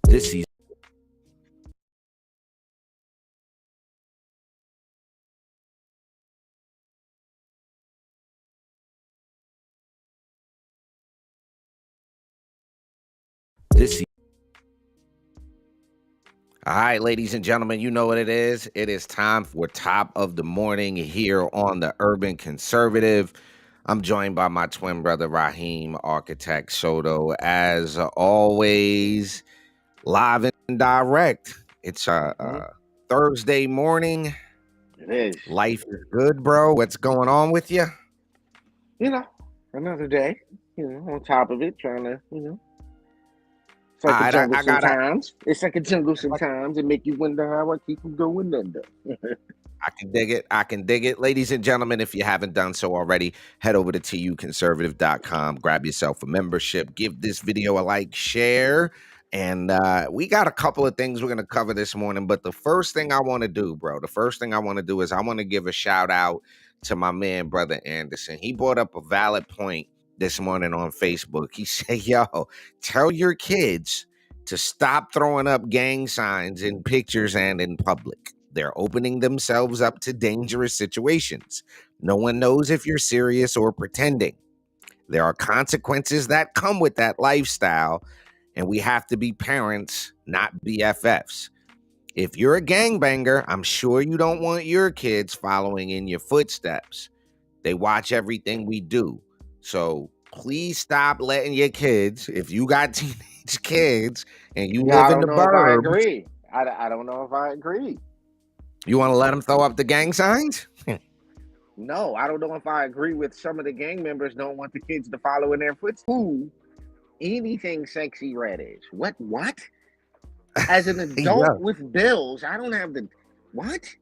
This season. This season. All right, ladies and gentlemen, you know what it is. It is time for top of the morning here on the Urban Conservative. I'm joined by my twin brother Raheem, architect Soto, as always, live and direct. It's Thursday morning. It is. Life is good, bro. What's going on with you? Another day, on top of it, trying to, it's like All a right, jungle I got to sometimes. It's like a jungle sometimes. It make you wonder how I keep from going under. I can dig it. I can dig it. Ladies and gentlemen, if you haven't done so already, head over to tuconservative.com, grab yourself a membership, give this video a like, share, and we got a couple of things we're going to cover this morning. But the first thing I want to do, bro, is I want to give a shout out to my man, Brother Anderson. He brought up a valid point this morning on Facebook. He said, yo, tell your kids to stop throwing up gang signs in pictures and in public. They're opening themselves up to dangerous situations. No one knows if you're serious or pretending. There are consequences that come with that lifestyle, and we have to be parents, not BFFs. If you're a gangbanger, I'm sure you don't want your kids following in your footsteps. They watch everything we do. So please stop letting your kids, if you got teenage kids and you Yeah, live I in don't the know if I burbs, agree. I don't know if I agree. you want to let them throw up the gang signs? No, I don't know if I agree with some of the gang members don't want the kids to follow in their footsteps. Who anything sexy red is? What? As an Yeah. adult with bills, I don't have the what?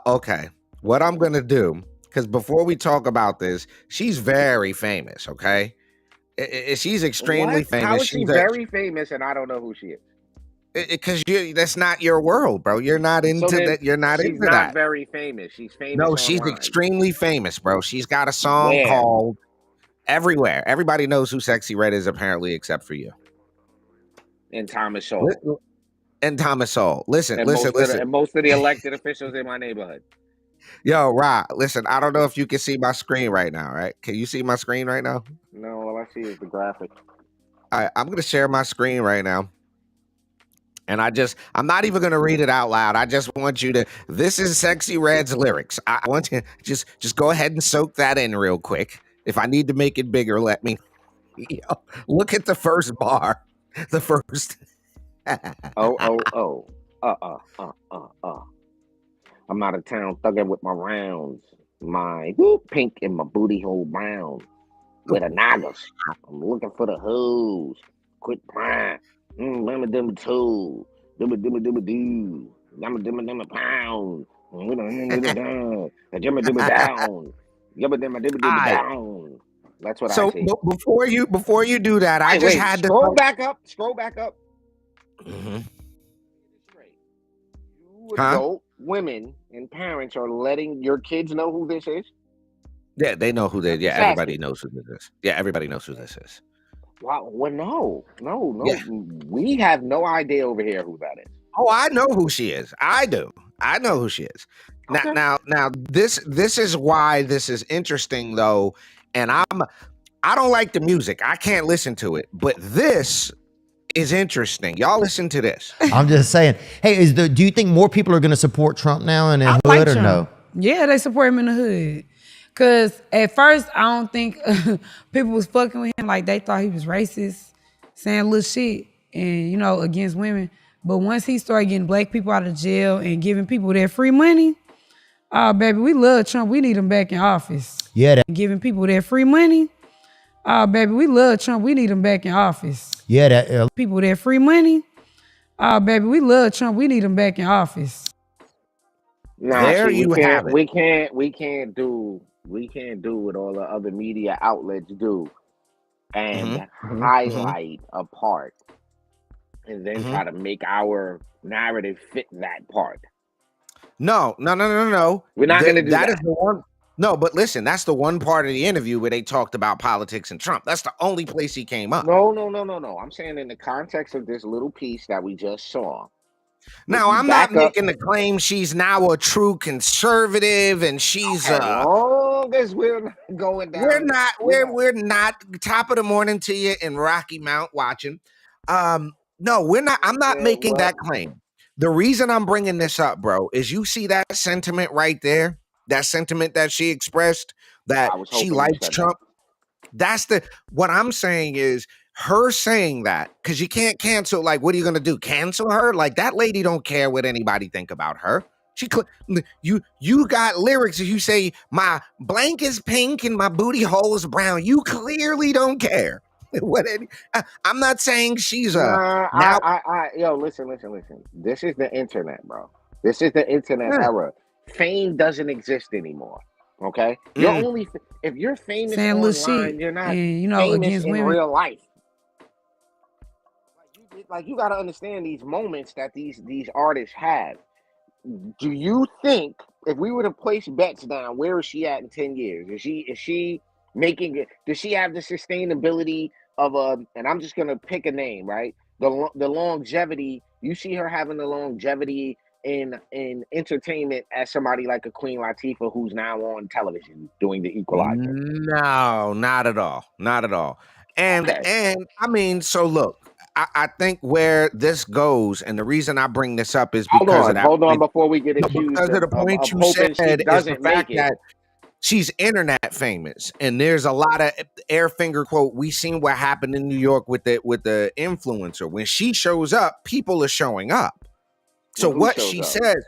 Okay. What I'm going to do, because before we talk about this, she's very famous, okay? She's extremely What? How famous. is she She's a, very famous and I don't know who she is? because that's not your world, bro. You're not So into then that. You're not she's into not that. very famous. She's famous No, she's online. extremely famous, bro. She's got a song Where? called Everywhere. Everybody knows who Sexy Red is, apparently, except for you. In Thomas Sowell. And Thomas Sowell. Listen. And most of the elected officials in my neighborhood. Yo, Rob, listen, I don't know if you can see my screen right now, right? Can you see my screen right now? No, all I see is the graphic. All right, I'm going to share my screen right now. And I'm not even going to read it out loud. I just want you to, this is Sexy Red's lyrics. I want you to just go ahead and soak that in real quick. If I need to make it bigger, let me. Yo, look at the first bar. The first. Oh. I'm out of town thugging with my rounds. My pink and my booty hole brown. With a nagas. I'm looking for the hoes. Quit crying. Dimma dimma too. Dimma dimma dimma doo. Dimma dimma dimma pound. Dimma down. Dimma dimma down. Dimma dimma dimma All dimma right. down. That's what I So see. before you do that, I just had to scroll back up. Mm-hmm. You adult women and parents are letting your kids know who this is? Yeah, they know who they. Yeah, everybody asking. knows who this is. Yeah, everybody knows who this is. Wow. Well, no. Yeah. We have no idea over here who that is. Oh, I know who she is. I do. I know who she is. Okay. Now, this is why this is interesting though, and I don't like the music. I can't listen to it, but this is interesting. Y'all listen to this. I'm just saying. Hey, do you think more people are going to support Trump now in the hood like or Trump. no? Yeah, they support him in the hood. Cause at first I don't think people was fucking with him, like they thought he was racist, saying little shit and against women. But once he started getting black people out of jail and giving people their free money, oh baby, we love Trump. We need him back in office. Yeah. Giving people their free money. Oh baby, we love Trump. We need him back in office. Yeah. People their free money. Oh baby, we love Trump. We need him back in office. Nah, There see, you have it. we can't do what all the other media outlets do and highlight a part and then try to make our narrative fit that part. No. We're not going to do that. Is the one. No, but listen, that's the one part of the interview where they talked about politics and Trump. That's the only place he came up. No. I'm saying in the context of this little piece that we just saw. If Now, you I'm not back up, making the claim she's now a true conservative and she's as long as we're not going we're down, not we're not. we're not top of the morning to you in Rocky Mount watching. No, we're not. I'm not Yeah, making what? that claim. The reason I'm bringing this up, bro, is you see that sentiment right there, that sentiment that she expressed that I was she hoping you likes said that. Trump. That's the what I'm saying is her saying that because you can't cancel. Like, what are you gonna do? Cancel her? Like that lady don't care what anybody think about her. You got lyrics. You say my blank is pink and my booty hole is brown. You clearly don't care. I'm not saying she's a Nah, now. yo, listen. This is the internet, bro. This is the internet Yeah. era. Fame doesn't exist anymore. Okay, Mm, if you're famous saying little online, shit you're not and famous against in women. real life. Like you got to understand these moments that these artists have. Do you think if we were to place bets down, where is she at in 10 years? Is she making it? Does she have the sustainability of a? And I'm just gonna pick a name, right? The longevity. You see her having the longevity in entertainment as somebody like a Queen Latifah, who's now on television doing The Equalizer. no, not at all. Not at all. Okay, And I mean, so look, I think where this goes, and the reason I bring this up is because of that hold on point. before we get No, accused because of the point of you hoping she said is the doesn't fact make it. that she's internet famous, and there's a lot of air finger quote. We seen what happened in New York with the influencer. When she shows up, people are showing up. So When who what shows she up? says,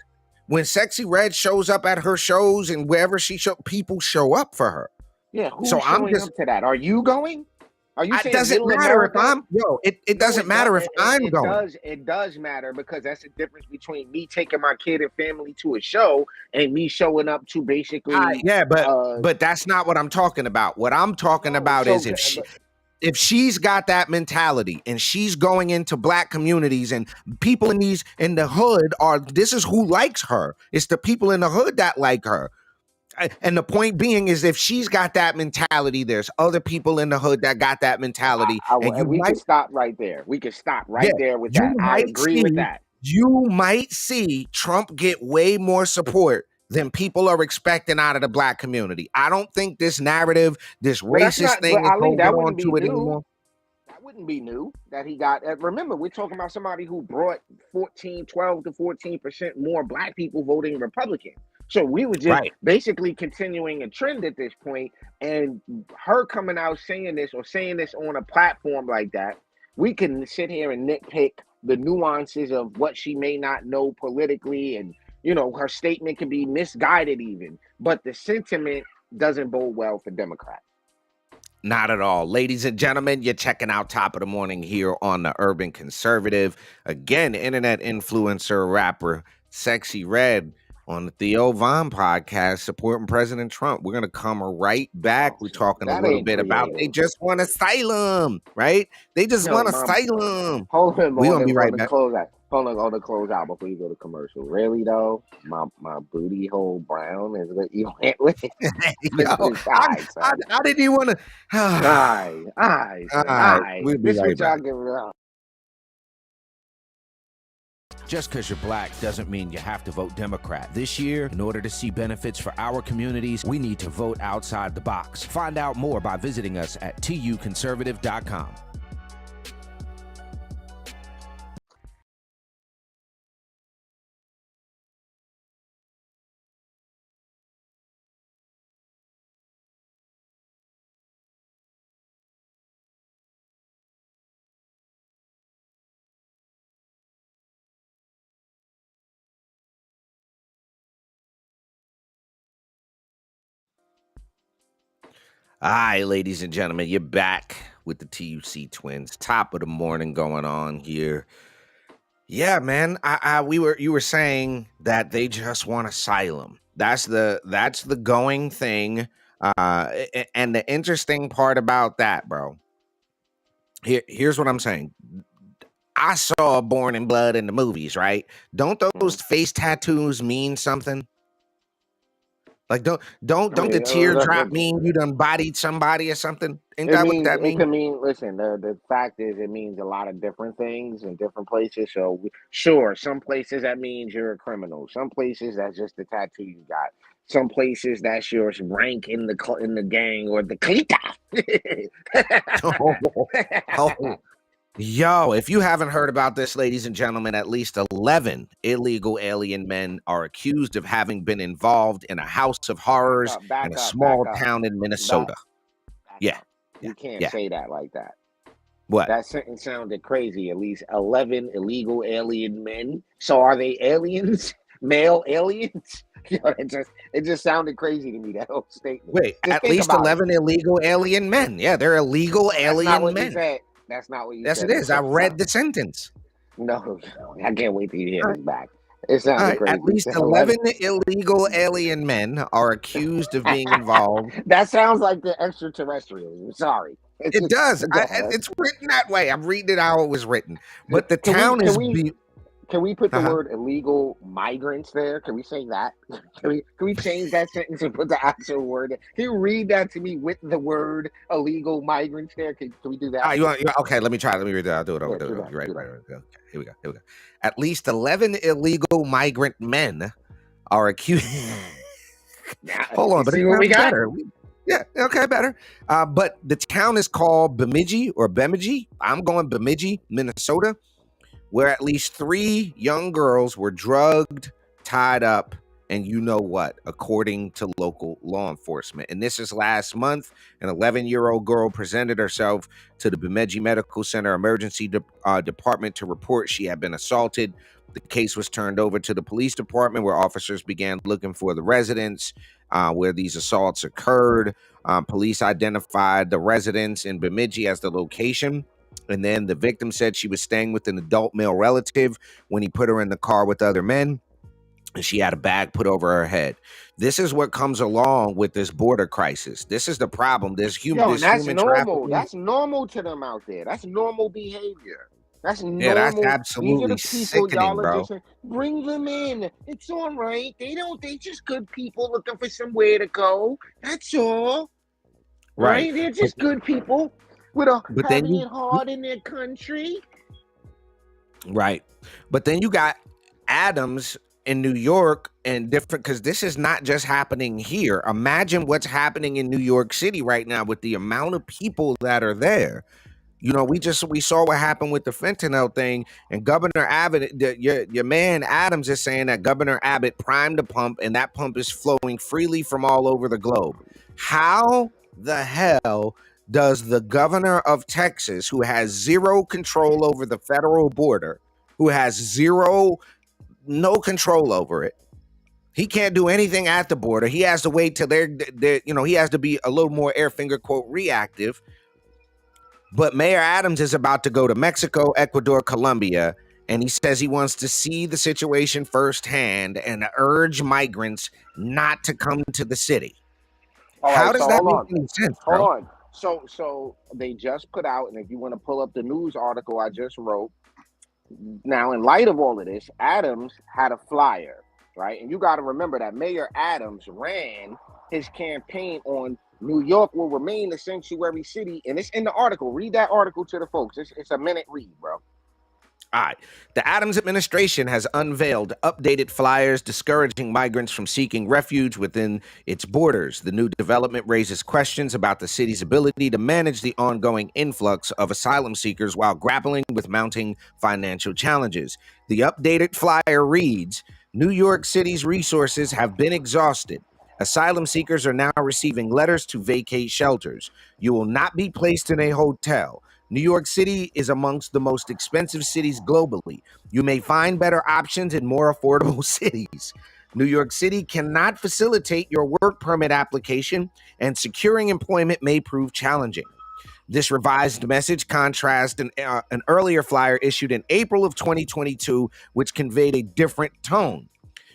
when Sexy Red shows up at her shows and wherever she show, people show up for her. Yeah, So who's I'm showing just up to that? Are you going? Are you it saying doesn't middle matter if America? I'm it No, doesn't it does. matter if I'm going. It does matter because that's the difference between me taking my kid and family to a show and me showing up to basically. Yeah, Uh, but that's not what I'm talking about. What I'm talking no, about is so but if she's got that mentality and she's going into black communities and people in the hood are this is who likes her. It's the people in the hood that like her. And the point being is if she's got that mentality, there's other people in the hood that got that mentality. And and we could stop right there. We could stop yeah, right there with you that. I might agree with see that. you might see Trump get way more support than people are expecting out of the black community. I don't think this narrative, this Well, that's racist not. But thing is Ali, holding that on wouldn't be to it new. anymore. That wouldn't be new that he got. Remember, we're talking about somebody who brought 12 to 14% more black people voting Republican. So we were just Right. basically continuing a trend at this point, and her coming out saying this or saying this on a platform like that, we can sit here and nitpick the nuances of what she may not know politically, and her statement can be misguided even, but the sentiment doesn't bode well for Democrats. Not at all. Ladies and gentlemen, you're checking out Top of the Morning here on the Urban Conservative. Again, internet influencer, rapper, Sexy Red on the Theo Von podcast supporting President Trump. We're going to come right back. Oh, We're talking a that little ain't bit about they creative. just want asylum, right? They just Yo, want my asylum. hold him We're on going to be on right the back. close out. Hold on the close out before you go to commercial. Really though, my booty hole brown is what you went with. Yo, All right, son. I didn't even want to. All right, All son. All right, right. we'll be This right what y'all back. giving up. Just because you're black doesn't mean you have to vote Democrat. This year, in order to see benefits for our communities, we need to vote outside the box. Find out more by visiting us at tuconservative.com. All right, ladies and gentlemen, you're back with the TUC twins. Top of the morning going on here. Yeah, man. You were saying that they just want asylum. That's the going thing. And the interesting part about that, bro. Here's what I'm saying. I saw Born in Blood in the movies, right? Don't those face tattoos mean something? Like, don't the teardrop mean you done bodied somebody or something? Ain't It that what means that it mean? can mean. Listen, the fact is, it means a lot of different things in different places. So, sure, some places that means you're a criminal. Some places that's just the tattoo you got. Some places that's your rank in the gang or the clique. Oh, yo, if you haven't heard about this, ladies and gentlemen, at least 11 illegal alien men are accused of having been involved in a house of horrors in a Back small up, town in Minnesota. back Yeah, up. yeah, You can't yeah. say that like that. What? That sentence sounded crazy. At least 11 illegal alien men. So are they aliens? Male aliens? You know, it just sounded crazy to me, that whole statement. Wait, Just at think least about it. 11 illegal alien men. Yeah, they're illegal No, that's not alien what you men. said. That's not what you Yes, said. it is. I read the sentence. No, I can't wait till you hear All this right. back. It All sounded right. At crazy. least 11 illegal alien men are accused of being involved. That sounds like the extraterrestrials. I'm sorry. It does. Go ahead. It's written that way. I'm reading it how it was written. But the Can we town can is we can we put the uh-huh. word illegal migrants there? Can we say that? Can we change that sentence and put the actual word? Can you read that to me with the word illegal migrants there? Can we do that? Okay, let me try. Let me read that. I'll do it over. Yeah, do that. You're right, Do right, that. right. Okay, here we go. Here we go. At least 11 illegal migrant men are accused. Hold on, but See it what we sounds got? better. Yeah, okay, better. But the town is called Bemidji or Bemidji. I'm going Bemidji, Minnesota, where at least 3 young girls were drugged, tied up, and you know what, according to local law enforcement. And this is last month. An 11-year-old girl presented herself to the Bemidji Medical Center emergency department to report she had been assaulted. The case was turned over to the police department, where officers began looking for the residence where these assaults occurred. Police identified the residence in Bemidji as the location. And then the victim said she was staying with an adult male relative when he put her in the car with other men. And she had a bag put over her head. This is what comes along with this border crisis. This is the problem. There's Yo, and that's human normal. trafficking. That's normal to them out there. That's normal behavior. That's Yeah, that's normal. These are absolutely the people sickening, y'all are bro. just bring them in. It's all right. They just good people looking for somewhere to go. That's all. Right. Right? They're just good people with a But then having it hard in their country. Right. But then you got Adams in New York and different, because this is not just happening here. Imagine what's happening in New York City right now with the amount of people that are there. You know, we saw what happened with the fentanyl thing, and Governor Abbott, your man Adams is saying that Governor Abbott primed a pump, and that pump is flowing freely from all over the globe. How the hell does the governor of Texas, who has zero control over the federal border, who has no control over it, he can't do anything at the border. He has to wait till he has to be a little more quote reactive. But Mayor Adams is about to go to Mexico, Ecuador, Colombia, and he says he wants to see the situation firsthand and urge migrants not to come to the city. All How right, does so that make any sense, bro? Hold on. So they just put out, and if you want to pull up the news article I just wrote, now in light of all of this, Adams had a flyer, right? And you got to remember that Mayor Adams ran his campaign on New York will remain a sanctuary city, and it's in the article. Read that article to the folks. It's a minute read, bro. All right. The Adams administration has unveiled updated flyers discouraging migrants from seeking refuge within its borders. The new development raises questions about the city's ability to manage the ongoing influx of asylum seekers while grappling with mounting financial challenges. The updated flyer reads, New York City's resources have been exhausted. Asylum seekers are now receiving letters to vacate shelters. You will not be placed in a hotel. New York City is amongst the most expensive cities globally. You may find better options in more affordable cities. New York City cannot facilitate your work permit application, and securing employment may prove challenging. This revised message contrasts an earlier flyer issued in April of 2022, which conveyed a different tone.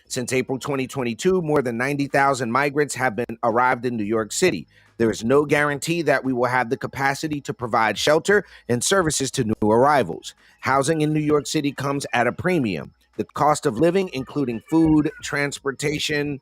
Since April 2022, more than 90,000 migrants have been arrived in New York City. There is no guarantee that we will have the capacity to provide shelter and services to new arrivals. Housing in New York City comes at a premium. The cost of living, including food, transportation,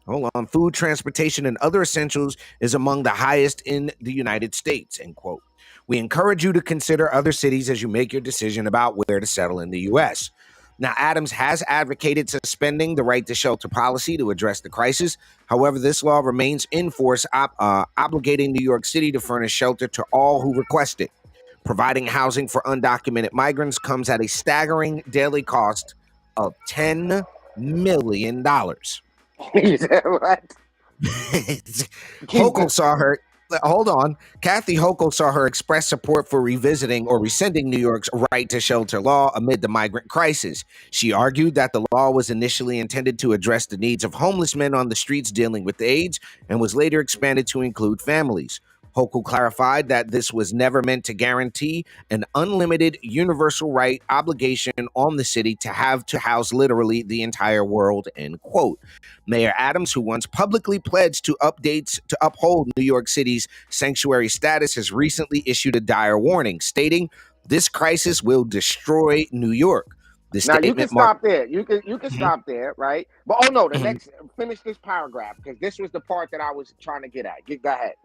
hold on, food, transportation, and other essentials is among the highest in the United States, end quote. We encourage you to consider other cities as you make your decision about where to settle in the U.S. Now, Adams has advocated suspending the right to shelter policy to address the crisis. However, this law remains in force, obligating New York City to furnish shelter to all who request it. Providing housing for undocumented migrants comes at a staggering daily cost of $10 million. You said what? Hochul saw her. Hold on. Kathy Hochul saw her express support for revisiting or rescinding New York's right to shelter law amid the migrant crisis. She argued that the law was initially intended to address the needs of homeless men on the streets dealing with AIDS and was later expanded to include families. Hochul clarified that this was never meant to guarantee an unlimited universal right obligation on the city to have to house literally the entire world, end quote. Mayor Adams, who once publicly pledged to uphold New York City's sanctuary status, has recently issued a dire warning, stating, "This crisis will destroy New York." The Now you can statement stop there. You can Mhm. stop there, right? But oh no, the Mhm. next finish this paragraph because this was the part that I was trying to get at. Go ahead.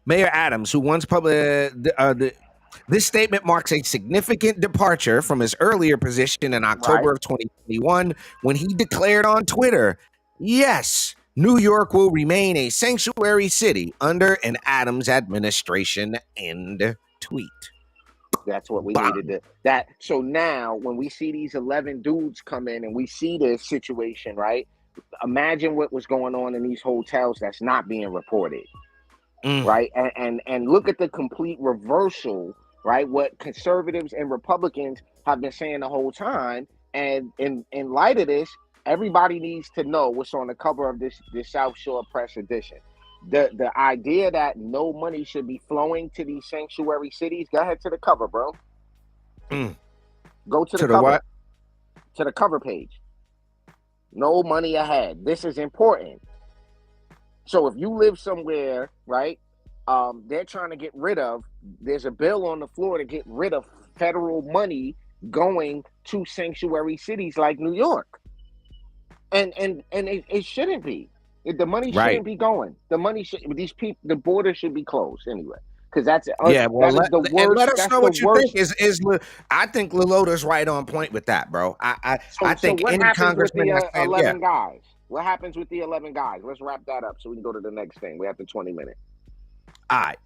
Mayor Adams, who once this statement marks a significant departure from his earlier position in October Right. of 2021 when he declared on Twitter, "Yes, New York will remain a sanctuary city under an Adams administration," end tweet. That's what we Bam. needed to that. So now when we see these 11 dudes come in and we see this situation, right? Imagine what was going on in these hotels that's not being reported. Right. And look at the complete reversal, right? What conservatives and Republicans have been saying the whole time. And in light of this, everybody needs to know what's on the cover of this South Shore Press edition. The idea that no money should be flowing to these sanctuary cities. Go ahead to the cover, bro. Go to the cover. What? To the cover page. No money ahead. This is important. So if you live somewhere, right, they're trying to get rid of, there's a bill on the floor to get rid of federal money going to sanctuary cities like New York. And it shouldn't be. The money shouldn't be going. The money should, these people, the border should be closed anyway. Because that's yeah. Well, that is the worst. let us That's know the what you worst. think. I think Lilota's right on point with that, bro. I think what any happens with congressman the that's saying, 11 guys? What happens with the 11 guys? Let's wrap that up so we can go to the next thing. We have the 20 minutes. All right.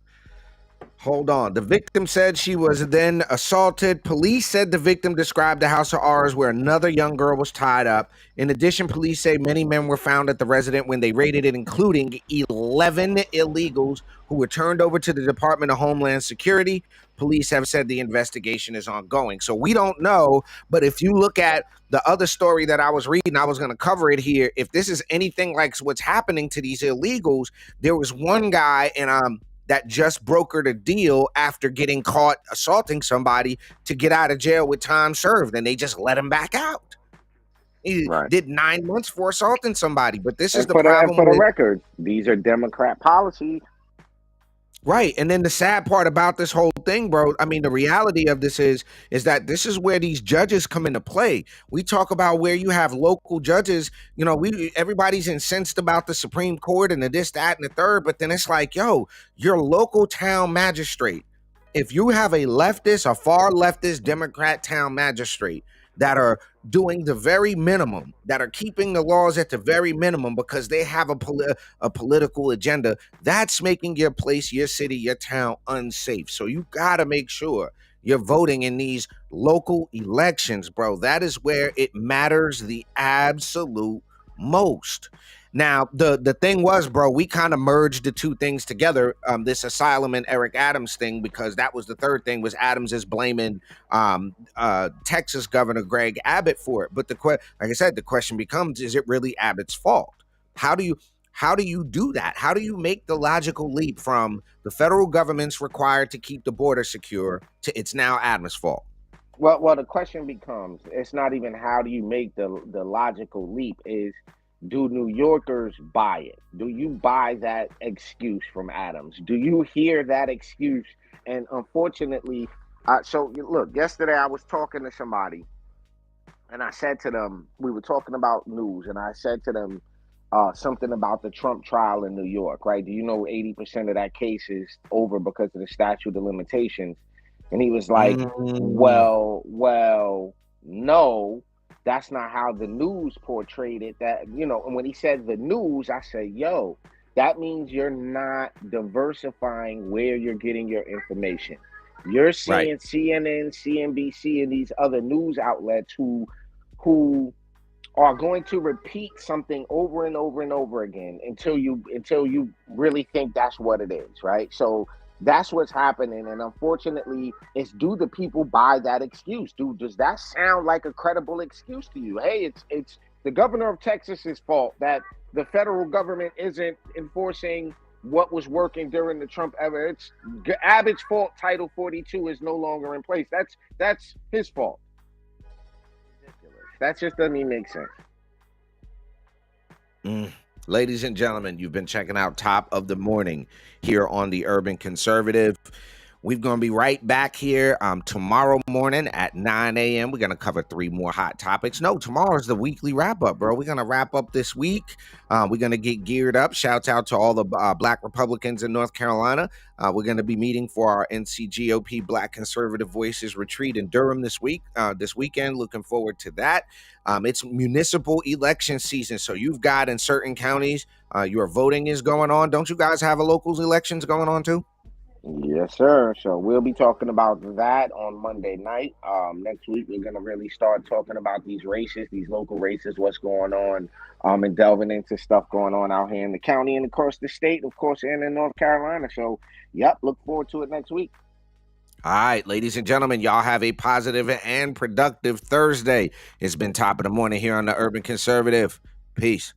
Hold on. The victim said she was then assaulted. Police said the victim described the house of horrors where another young girl was tied up. In addition, police say many men were found at the residence when they raided it, including 11 illegals who were turned over to the Department of Homeland Security. Police have said the investigation is ongoing. So we don't know, but if you look at the other story that I was reading, I was going to cover it here. If this is anything like what's happening to these illegals, there was one guy that just brokered a deal after getting caught assaulting somebody to get out of jail with time served, and they just let him back out. He did 9 months for assaulting somebody, but this is the problem. For the record, these are Democrat policies. Right. And then the sad part about this whole thing, bro, I mean, the reality of this is that this is where these judges come into play. We talk about where you have local judges, you know, everybody's incensed about the Supreme Court and the this, that, and the third, but then it's like, yo, your local town magistrate, if you have a far leftist Democrat town magistrate that are doing the very minimum, that are keeping the laws at the very minimum because they have a political agenda, that's making your place, your city, your town unsafe. So you got to make sure you're voting in these local elections, bro. That is where it matters the absolute most. Now, the thing was, bro, we kind of merged the two things together, this Asylum and Eric Adams thing, because that was the third thing, was Adams is blaming Texas Governor Greg Abbott for it. But like I said, the question becomes, is it really Abbott's fault? How do you do that? How do you make the logical leap from the federal government's required to keep the border secure to it's now Adams' fault? Well, the question becomes, it's not even how do you make the logical leap, is do New Yorkers buy it? Do you buy that excuse from Adams? Do you hear that excuse? And unfortunately, so look, yesterday I was talking to somebody and I said to them, we were talking about news, and I said to them, something about the Trump trial in New York, right? Do you know 80% of that case is over because of the statute of limitations? And he was like, Mm, well, no, that's not how the news portrayed it. That, you know, and when he said the news, I said, yo, that means you're not diversifying where you're getting your information. You're right. seeing CNN, CNBC, and these other news outlets who are going to repeat something over and over and over again until you really think that's what it is, right? So that's what's happening, and unfortunately, it's do the people buy that excuse? Does that sound like a credible excuse to you? Hey, it's the governor of Texas's fault that the federal government isn't enforcing what was working during the Trump era. It's Abbott's fault. Title 42 is no longer in place. That's his fault. That just doesn't even make sense. Ladies and gentlemen, you've been checking out Top of the Morning here on the Urban Conservative. We're going to be right back here tomorrow morning at 9 a.m. We're going to cover 3 more hot topics. No, tomorrow's the weekly wrap up, bro. We're going to wrap up this week. We're going to get geared up. Shouts out to all the Black Republicans in North Carolina. We're going to be meeting for our NCGOP Black Conservative Voices retreat in Durham this weekend. Looking forward to that. It's municipal election season, so you've got in certain counties, your voting is going on. Don't you guys have a locals elections going on too? Yes, sir. So we'll be talking about that on Monday night. Next week we're gonna really start talking about these races, these local races, what's going on, and delving into stuff going on out here in the county and across the state, of course, and in North Carolina. So, yep, look forward to it next week. All right, ladies and gentlemen, y'all have a positive and productive Thursday. It's been Top of the Morning here on the Urban Conservative. Peace.